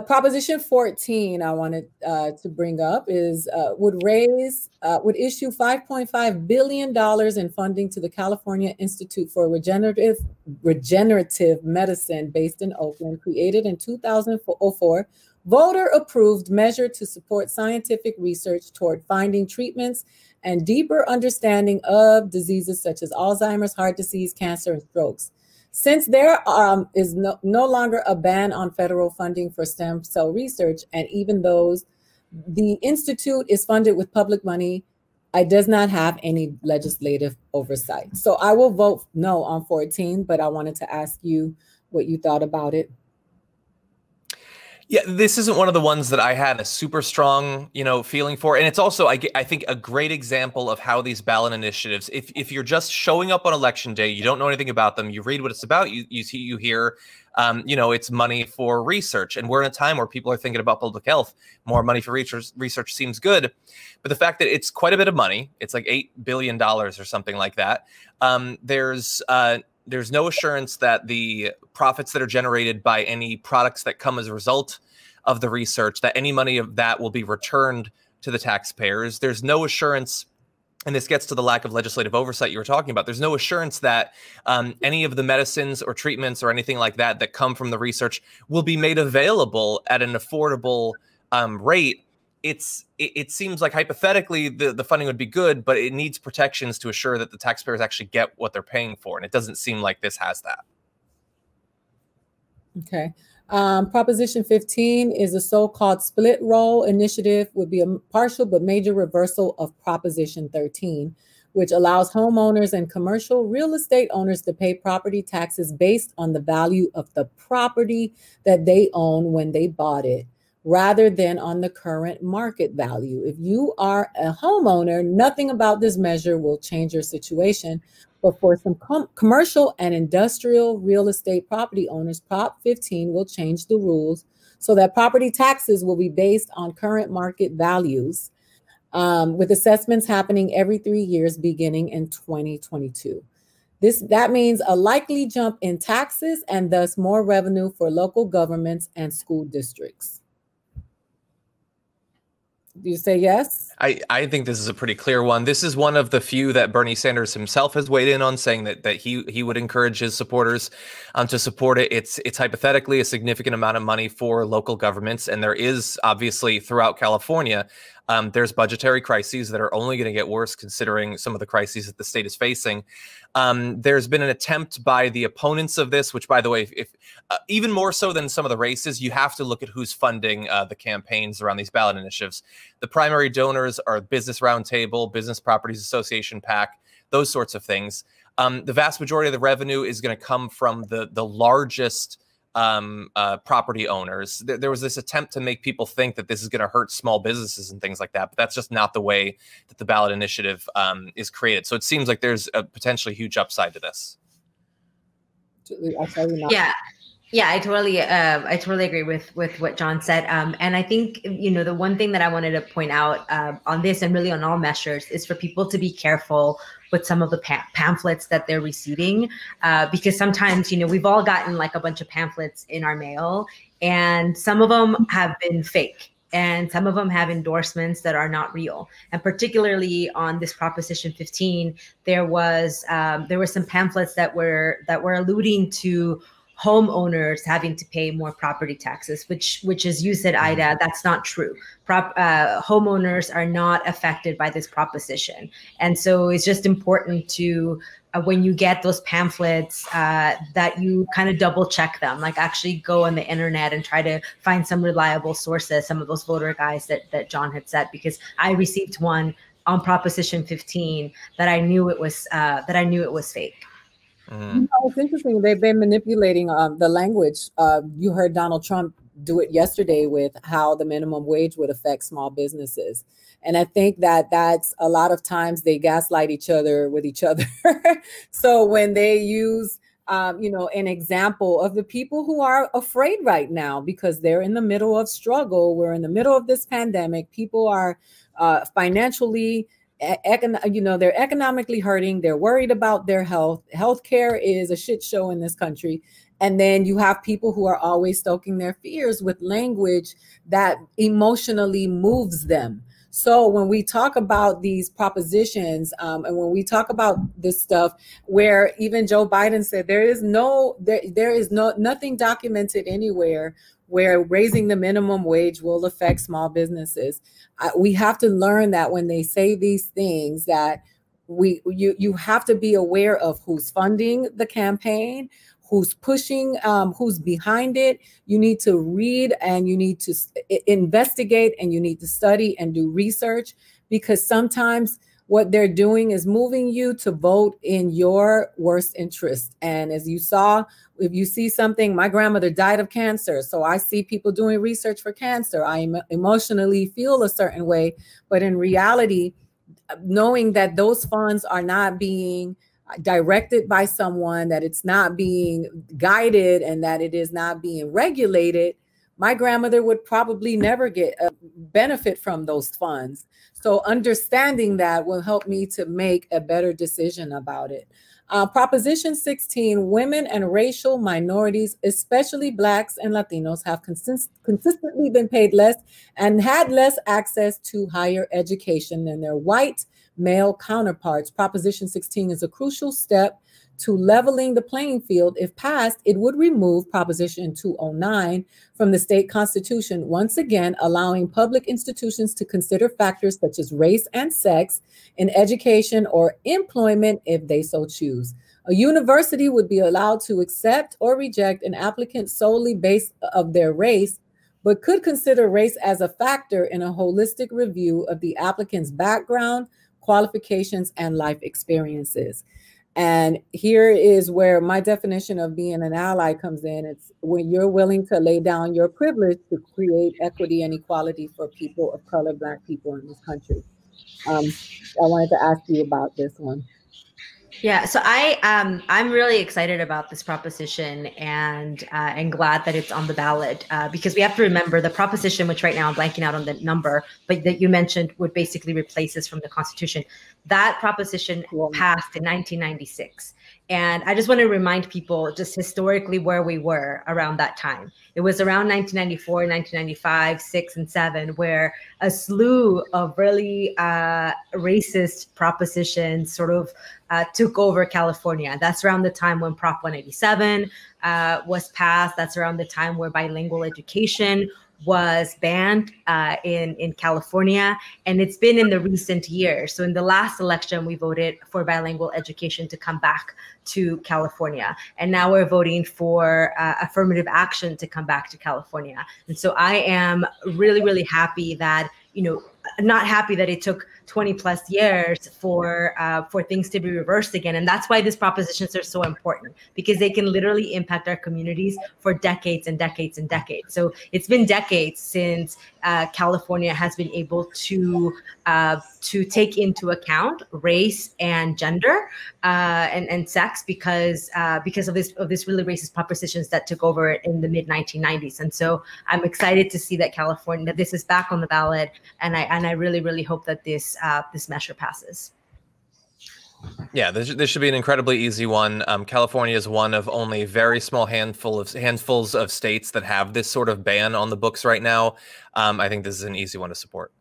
Proposition 14 I wanted to bring up is would issue $5.5 billion in funding to the California Institute for Regenerative Medicine based in Oakland, created in 2004, voter-approved measure to support scientific research toward finding treatments and deeper understanding of diseases such as Alzheimer's, heart disease, cancer, and strokes. Since there is no longer a ban on federal funding for stem cell research, and even those, the Institute is funded with public money, it does not have any legislative oversight. So I will vote no on 14, but I wanted to ask you what you thought about it. Yeah, this isn't one of the ones that I had a super strong, feeling for. And it's also, I think, a great example of how these ballot initiatives, if you're just showing up on election day, you don't know anything about them, you read what it's about, you hear, it's money for research. And we're in a time where people are thinking about public health. More money for research seems good. But the fact that it's quite a bit of money, it's like $8 billion or something like that. There's no assurance that the profits that are generated by any products that come as a result of the research, that any money of that will be returned to the taxpayers. There's no assurance, and this gets to the lack of legislative oversight you were talking about. There's no assurance that any of the medicines or treatments or anything like that that come from the research will be made available at an affordable rate. It seems like hypothetically the funding would be good, but it needs protections to assure that the taxpayers actually get what they're paying for. And it doesn't seem like this has that. Okay. Proposition 15 is a so-called split roll initiative, would be a partial but major reversal of Proposition 13, which allows homeowners and commercial real estate owners to pay property taxes based on the value of the property that they own when they bought it, rather than on the current market value. If you are a homeowner, nothing about this measure will change your situation. But for some commercial and industrial real estate property owners, Prop 15 will change the rules so that property taxes will be based on current market values, with assessments happening every 3 years beginning in 2022. That means a likely jump in taxes and thus more revenue for local governments and school districts. Do you say yes? I think this is a pretty clear one. This is one of the few that Bernie Sanders himself has weighed in on, saying that he would encourage his supporters to support it. It's hypothetically a significant amount of money for local governments, and there is obviously throughout California, there's budgetary crises that are only going to get worse considering some of the crises that the state is facing. There's been an attempt by the opponents of this, which, by the way, if even more so than some of the races, you have to look at who's funding the campaigns around these ballot initiatives. The primary donors are Business Roundtable, Business Properties Association, PAC, those sorts of things. The vast majority of the revenue is going to come from the largest property owners. There was this attempt to make people think that this is going to hurt small businesses and things like that, but that's just not the way that the ballot initiative is created. So it seems like there's a potentially huge upside to this. Yeah, I totally agree with what John said. And I think, the one thing that I wanted to point out on this and really on all measures is for people to be careful with some of the pamphlets that they're receiving, because sometimes, we've all gotten like a bunch of pamphlets in our mail, and some of them have been fake. And some of them have endorsements that are not real. And particularly on this Proposition 15, there were some pamphlets that were alluding to homeowners having to pay more property taxes, which as you said, Aida, that's not true. Homeowners are not affected by this proposition. And so it's just important to, when you get those pamphlets, that you kind of double check them, like actually go on the internet and try to find some reliable sources, some of those voter guides that John had said, because I received one on Proposition 15 that I knew it was fake. It's interesting. They've been manipulating the language. You heard Donald Trump do it yesterday with how the minimum wage would affect small businesses. And I think that's a lot of times they gaslight each other with each other. So when they use, an example of the people who are afraid right now because they're in the middle of struggle. We're in the middle of this pandemic. People are financially you know, they're economically hurting. They're worried about their health. Healthcare is a shit show in this country. And then you have people who are always stoking their fears with language that emotionally moves them. So when we talk about these propositions, and when we talk about this stuff, where even Joe Biden said there is nothing documented anywhere where raising the minimum wage will affect small businesses. We have to learn that when they say these things, that you have to be aware of who's funding the campaign, who's pushing, who's behind it. You need to read, and you need to investigate, and you need to study and do research, because sometimes what they're doing is moving you to vote in your worst interest. And as you saw, if you see something, my grandmother died of cancer, so I see people doing research for cancer. I emotionally feel a certain way, but in reality, knowing that those funds are not being directed by someone, that it's not being guided, and that it is not being regulated, my grandmother would probably never get a benefit from those funds. So understanding that will help me to make a better decision about it. Proposition 16, women and racial minorities, especially Blacks and Latinos, have consistently been paid less and had less access to higher education than their white male counterparts. Proposition 16 is a crucial step to leveling the playing field. If passed, it would remove Proposition 209 from the state constitution, once again allowing public institutions to consider factors such as race and sex in education or employment if they so choose. A university would be allowed to accept or reject an applicant solely based on their race, but could consider race as a factor in a holistic review of the applicant's background, qualifications, and life experiences. And here is where my definition of being an ally comes in. It's when you're willing to lay down your privilege to create equity and equality for people of color, Black people in this country. I wanted to ask you about this one. Yeah, so I'm really excited about this proposition, and glad that it's on the ballot, because we have to remember the proposition, which right now I'm blanking out on the number, but that you mentioned would basically replace this from the Constitution. That proposition passed in 1996. And I just want to remind people just historically where we were around that time. It was around 1994, 1995, 6 and 7, where a slew of really racist propositions sort of took over California. That's around the time when Prop 187 was passed. That's around the time where bilingual education was banned in California, and it's been in the recent years. So in the last election, we voted for bilingual education to come back to California, and now we're voting for affirmative action to come back to California. And so I am really, really happy that, you know, not happy that it took 20 plus years for things to be reversed again. And that's why these propositions are so important, because they can literally impact our communities for decades and decades and decades. So it's been decades since California has been able to take into account race and gender and sex because of this really racist propositions that took over in the mid 1990s. And so I'm excited to see that California, this is back on the ballot, and I really, really hope that this measure passes. Yeah, this should be an incredibly easy one. California is one of only very small handfuls of states that have this sort of ban on the books right now. I think this is an easy one to support.